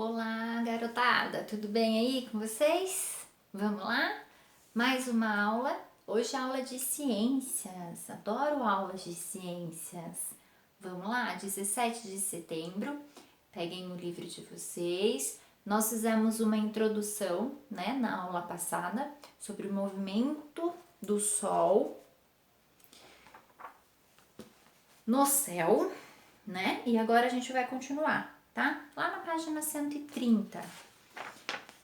Olá, garotada, tudo bem aí com vocês? Vamos lá? Mais uma aula. Hoje é aula de ciências. Adoro aulas de ciências. Vamos lá? 17 de setembro. Peguem o livro de vocês. Nós fizemos uma introdução, né, na aula passada sobre o movimento do Sol no céu, né? E agora a gente vai continuar, tá? Lá na página 130.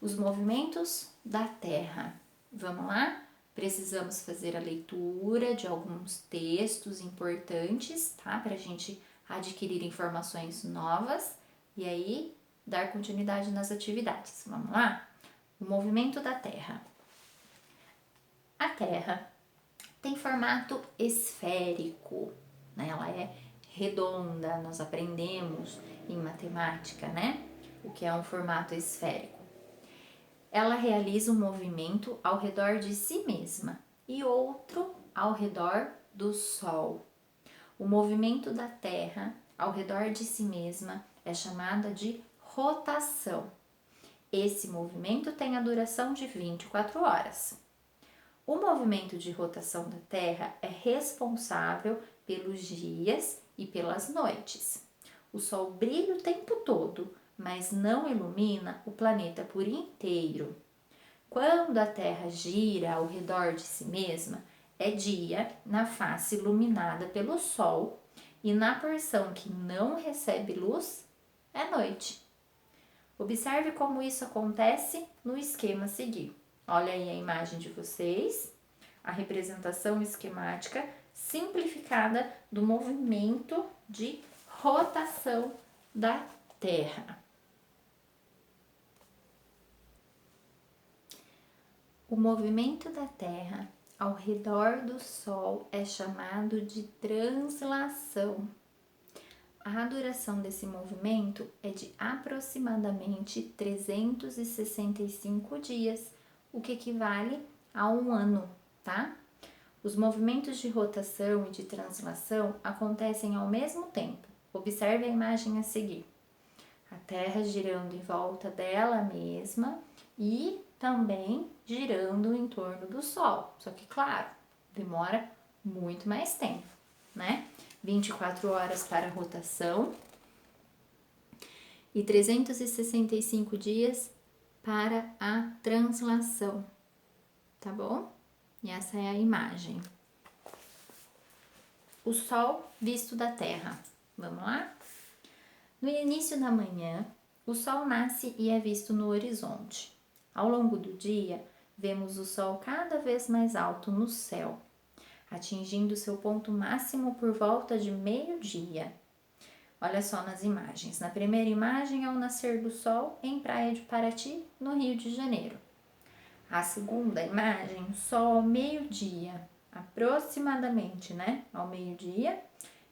Os movimentos da Terra. Vamos lá? Precisamos fazer a leitura de alguns textos importantes, tá? Para a gente adquirir informações novas e aí dar continuidade nas atividades. Vamos lá? O movimento da Terra. A Terra tem formato esférico, né? Ela é redonda, nós aprendemos em matemática, né? O que é um formato esférico. Ela realiza um movimento ao redor de si mesma e outro ao redor do Sol. O movimento da Terra ao redor de si mesma é chamada de rotação. Esse movimento tem a duração de 24 horas. O movimento de rotação da Terra é responsável pelos dias e pelas noites. O Sol brilha o tempo todo, mas não ilumina o planeta por inteiro. Quando a Terra gira ao redor de si mesma, é dia na face iluminada pelo Sol e na porção que não recebe luz, é noite. Observe como isso acontece no esquema a seguir. Olha aí a imagem de vocês, a representação esquemática simplificada do movimento de rotação da Terra. O movimento da Terra ao redor do Sol é chamado de translação. A duração desse movimento é de aproximadamente 365 dias, o que equivale a um ano, tá? Os movimentos de rotação e de translação acontecem ao mesmo tempo. Observe a imagem a seguir. A Terra girando em volta dela mesma e também girando em torno do Sol. Só que, claro, demora muito mais tempo, né? 24 horas para a rotação e 365 dias para a translação, tá bom? E essa é a imagem. O Sol visto da Terra. Vamos lá? No início da manhã, o Sol nasce e é visto no horizonte. Ao longo do dia, vemos o Sol cada vez mais alto no céu, atingindo seu ponto máximo por volta de meio-dia. Olha só nas imagens. Na primeira imagem é o nascer do Sol em Praia de Paraty, no Rio de Janeiro. A segunda imagem, o Sol ao meio-dia, aproximadamente, né? Ao meio-dia,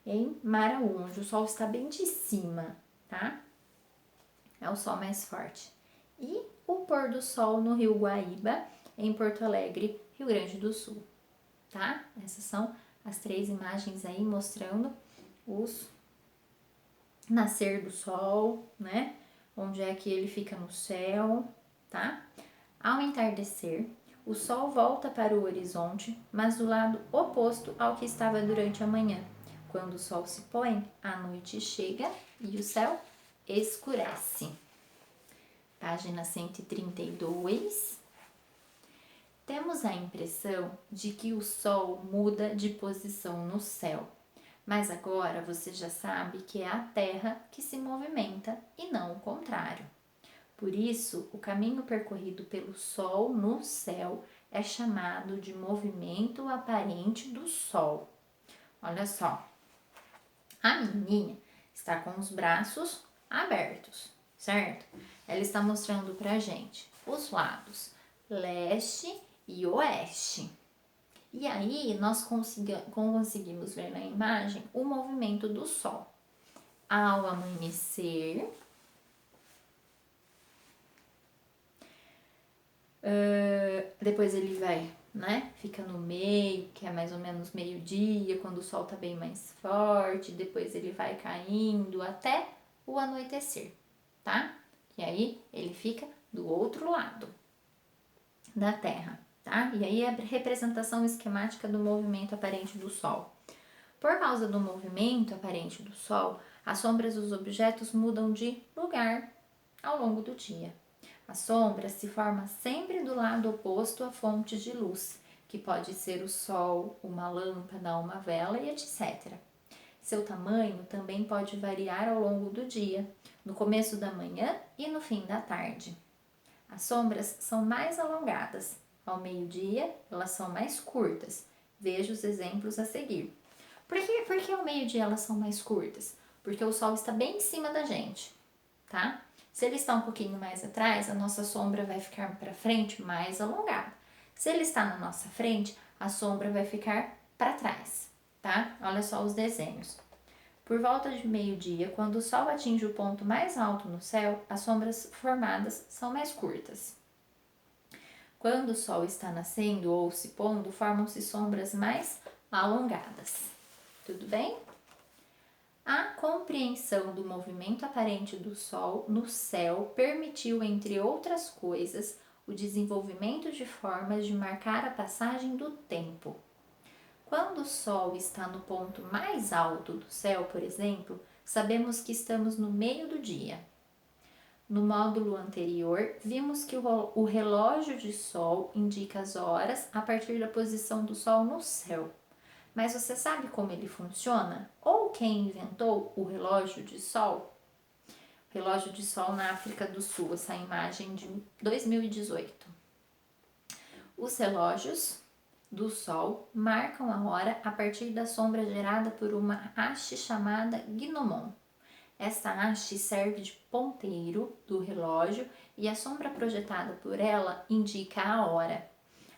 em Maraú, onde o Sol está bem de cima, tá? É o Sol mais forte. E o pôr do Sol no Rio Guaíba, em Porto Alegre, Rio Grande do Sul, tá? Essas são as três imagens aí mostrando os nascer do Sol, né? Onde é que ele fica no céu, tá? Ao entardecer, o Sol volta para o horizonte, mas do lado oposto ao que estava durante a manhã. Quando o Sol se põe, a noite chega e o céu escurece. Página 132. Temos a impressão de que o Sol muda de posição no céu, mas agora você já sabe que é a Terra que se movimenta e não o contrário. Por isso, o caminho percorrido pelo Sol no céu é chamado de movimento aparente do Sol. Olha só, a menininha está com os braços abertos, certo? Ela está mostrando pra gente os lados leste e oeste. E aí, nós conseguimos ver na imagem o movimento do Sol. Ao amanhecer, depois ele vai, né? Fica no meio, que é mais ou menos meio-dia, quando o Sol tá bem mais forte. Depois ele vai caindo até o anoitecer, tá? Que é aí ele fica do outro lado da Terra, tá? E aí é a representação esquemática do movimento aparente do Sol. Por causa do movimento aparente do Sol, as sombras dos objetos mudam de lugar ao longo do dia. A sombra se forma sempre do lado oposto à fonte de luz, que pode ser o Sol, uma lâmpada, uma vela e etc. Seu tamanho também pode variar ao longo do dia, no começo da manhã e no fim da tarde. As sombras são mais alongadas. Ao meio-dia, elas são mais curtas. Veja os exemplos a seguir. Por que ao meio-dia elas são mais curtas? Porque o Sol está bem em cima da gente, tá? Se ele está um pouquinho mais atrás, a nossa sombra vai ficar para frente mais alongada. Se ele está na nossa frente, a sombra vai ficar para trás, tá? Olha só os desenhos. Por volta de meio-dia, quando o Sol atinge o ponto mais alto no céu, as sombras formadas são mais curtas. Quando o Sol está nascendo ou se pondo, formam-se sombras mais alongadas. Tudo bem? A compreensão do movimento aparente do Sol no céu permitiu, entre outras coisas, o desenvolvimento de formas de marcar a passagem do tempo. Quando o Sol está no ponto mais alto do céu, por exemplo, sabemos que estamos no meio do dia. No módulo anterior, vimos que o relógio de Sol indica as horas a partir da posição do Sol no céu. Mas você sabe como ele funciona? Ou quem inventou o relógio de Sol? Relógio de Sol na África do Sul, essa imagem de 2018. Os relógios do Sol marcam a hora a partir da sombra gerada por uma haste chamada gnomon. Esta haste serve de ponteiro do relógio e a sombra projetada por ela indica a hora.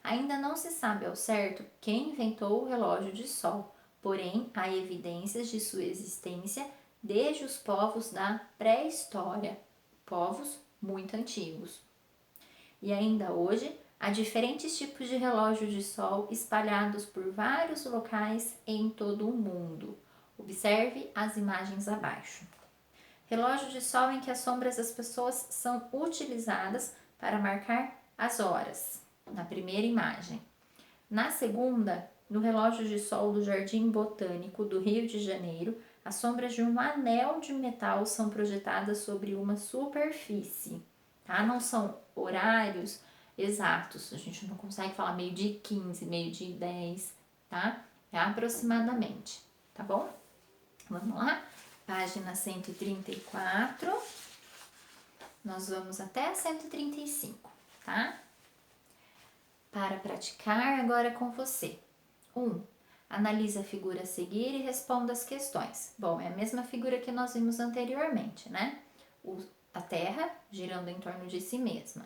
Ainda não se sabe ao certo quem inventou o relógio de Sol, porém há evidências de sua existência desde os povos da pré-história, povos muito antigos. E ainda hoje, há diferentes tipos de relógio de sol espalhados por vários locais em todo o mundo. Observe as imagens abaixo. Relógio de sol em que as sombras das pessoas são utilizadas para marcar as horas, na primeira imagem. Na segunda, no relógio de sol do Jardim Botânico do Rio de Janeiro, as sombras de um anel de metal são projetadas sobre uma superfície, tá? Não são horários exatos, a gente não consegue falar meio-dia e 15, meio-dia e 10, tá? É aproximadamente, tá bom? Vamos lá? Página 134, nós vamos até a 135, tá? Para praticar agora com você. 1. Analise a figura a seguir e responda as questões. Bom, é a mesma figura que nós vimos anteriormente, né? A Terra girando em torno de si mesma.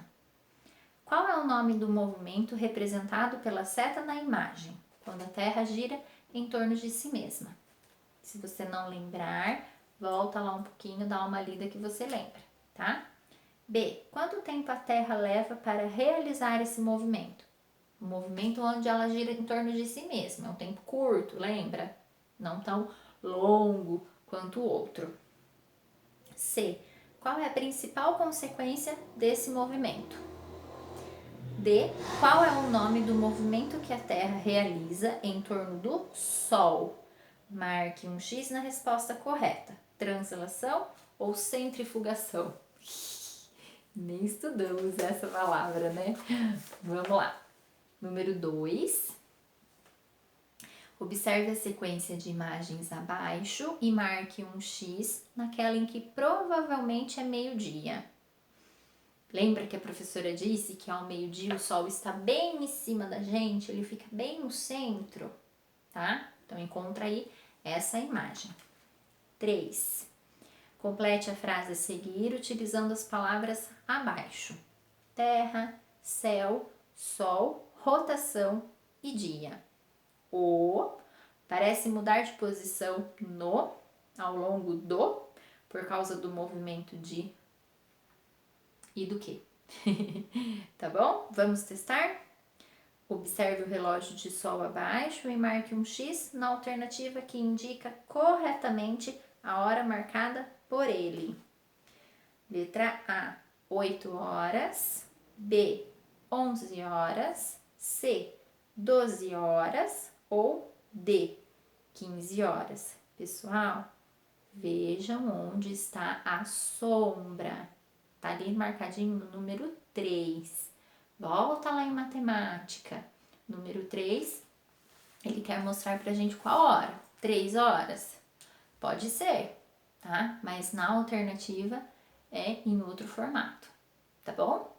Qual é o nome do movimento representado pela seta na imagem, quando a Terra gira em torno de si mesma? Se você não lembrar, volta lá um pouquinho, dá uma lida que você lembra, tá? B. Quanto tempo a Terra leva para realizar esse movimento? Um movimento onde ela gira em torno de si mesma. É um tempo curto, lembra? Não tão longo quanto o outro. C. Qual é a principal consequência desse movimento? D. Qual é o nome do movimento que a Terra realiza em torno do Sol? Marque um X na resposta correta. Translação ou centrifugação? Nem estudamos essa palavra, né? Vamos lá. Número 2. Observe a sequência de imagens abaixo e marque um X naquela em que provavelmente é meio-dia. Lembra que a professora disse que ao meio-dia o Sol está bem em cima da gente, ele fica bem no centro, tá? Então, encontra aí essa imagem. 3. Complete a frase a seguir utilizando as palavras abaixo. Terra, céu, sol, rotação e dia. O parece mudar de posição no, ao longo do, por causa do movimento de e do que. Tá bom? Vamos testar? Observe o relógio de sol abaixo e marque um X na alternativa que indica corretamente a hora marcada por ele. Letra A. 8 horas, B, 11 horas, C, 12 horas ou D, 15 horas. Pessoal, vejam onde está a sombra. Tá ali marcadinho no número 3. Volta lá em matemática. Número 3, ele quer mostrar pra gente qual hora? 3 horas? Pode ser, tá? Mas na alternativa é em outro formato, tá bom?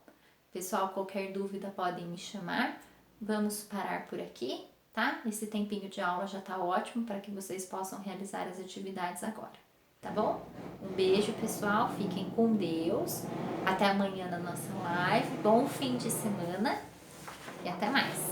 Pessoal, qualquer dúvida podem me chamar. Vamos parar por aqui, tá? Esse tempinho de aula já tá ótimo para que vocês possam realizar as atividades agora, tá bom? Um beijo, pessoal. Fiquem com Deus. Até amanhã na nossa live. Bom fim de semana e até mais.